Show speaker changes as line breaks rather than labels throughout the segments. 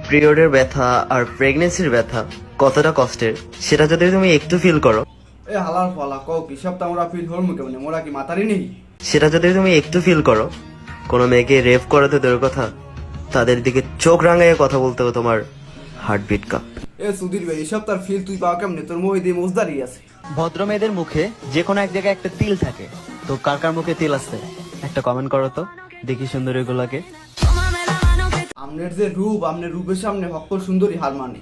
পিরিয়ডের ব্যথা আর প্রেগনেন্সির ব্যথা কতটা কষ্টের সেটা যদি তুমি একটু ফিল করো,
এ হালার পালা কও কি সব তো আমরা ফিল হরমু কেমন মোরা কি মাতারি নেই?
সেটা যদি তুমি একটু ফিল করো, কোনো মেয়েকে রেপ করাতে দূরের কথা তাদের দিকে চোখ রাঙাইয়ে কথা বলতেও তোমার হার্টবিট কাঁপ।
এ সুধীর ভাই এসব তার ফিল তুই পাও কেমনে? তোর মুখে দিয়ে মোজদারি আছে।
ভদ্র মেয়েদের মুখে যে কোনো এক জায়গায় একটা তিল থাকে, তো কার কার মুখে তিল আছে একটা কমেন্ট করো তো দেখি সুন্দরী গুলাকে।
আমনের যে রূপ, আমনের রূপের সামনে হক্কর সুন্দরী হার মানে।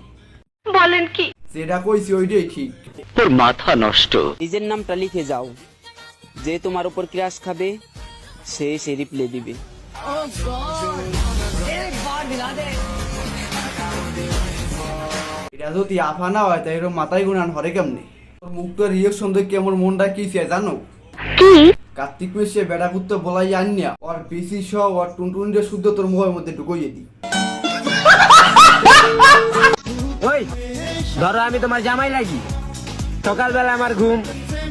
বলেন কি?
যেটা কইছি ওইটাই ঠিক।
তোর মাথা নষ্ট।
নিজের নামটা লিখে যাও, যে তোমার উপর ক্রাশ খাবে সে রিপ্লে দিবে।
এটা যদি আফা না হয় তাই এরকম মাথায় গুণান হরে কেমনে? তোর মুখটার রিয়েকশন দেখে আমার মনটা কি চায় জানো?
কি?
কার্তিক মেশে বেড়া কুত্তো বলাই আনিয়া ওর বেশি সব ওর টুনটুনিটা শুদ্ধ তোর মুখের মধ্যে ঢুকাইয়ে দি।
ওই ধরো আমি তোমার জামাই লাগি, সকালবেলা আমার ঘুম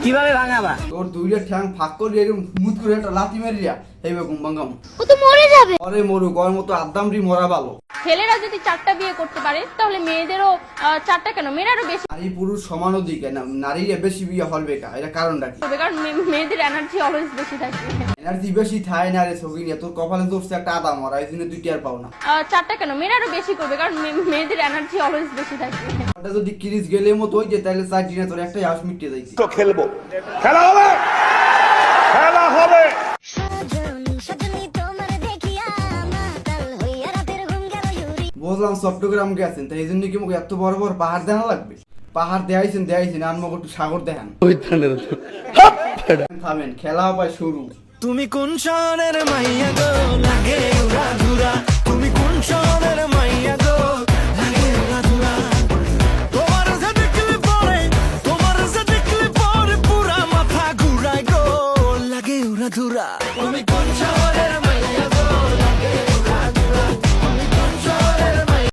কিভাবে ভাঙাবা?
তোর দুইটা ঠ্যাং ফাঁক করে এরকম মুত করে একটা লাথি মেরিয়া এইবে ঘুম ভাঙাম।
ও তো মরে যাবে।
অরে মরুক, ওর মতো আদ্দামরি মরা ভালো।
ছেলেরা যদি 4টা বিয়ে করতে পারে তাহলে মেয়েদেরও 4টা কেন, মেয়েরারও বেশি
নারী পুরুষ সমান অধিকার না, নারীরা বেশি বিয়ে হলবে কা, এটা কারণটা কি?
হবে, কারণ মেয়েদের এনার্জি অলওয়েজ বেশি থাকে।
এনার্জি বেশি থায় না রে সগিনিয়া, তোর কপালে ধরছে একটা আদা মরা, এই জন্য তুই টের পাও না।
4টা কেন, মেয়েরারও বেশি করবে, কারণ মেয়েদের এনার্জি অলওয়েজ বেশি থাকে।
ওটা যদি ক্রিজ গেলে মতো হই যে তাহলে 4 দিনে তোর একটাই হাউস মিটে যাইছে।
তো খেলবো, খেলা হবে, খেলা হবে।
বুঝলাম চট্টগ্রাম গেছেন, তাই এই জন্য কি মুখে এত বড় বড় পাহাড় দেখা লাগবে? পাহাড় দেখাইছেন আর মুখ একটু সাগর দেখান। থামেন, খেলা হবে শুরু।
তুমি কোন শহরের মাইয়া গো, লাগে উড়া ধুরা। তুমি কোন শহরের মাইয়া গো, লাগে উড়া ধুরা। তোমার যে দেখলে পরে পুরা মাথা ঘুরায় গো, লাগে উড়া ধুরা।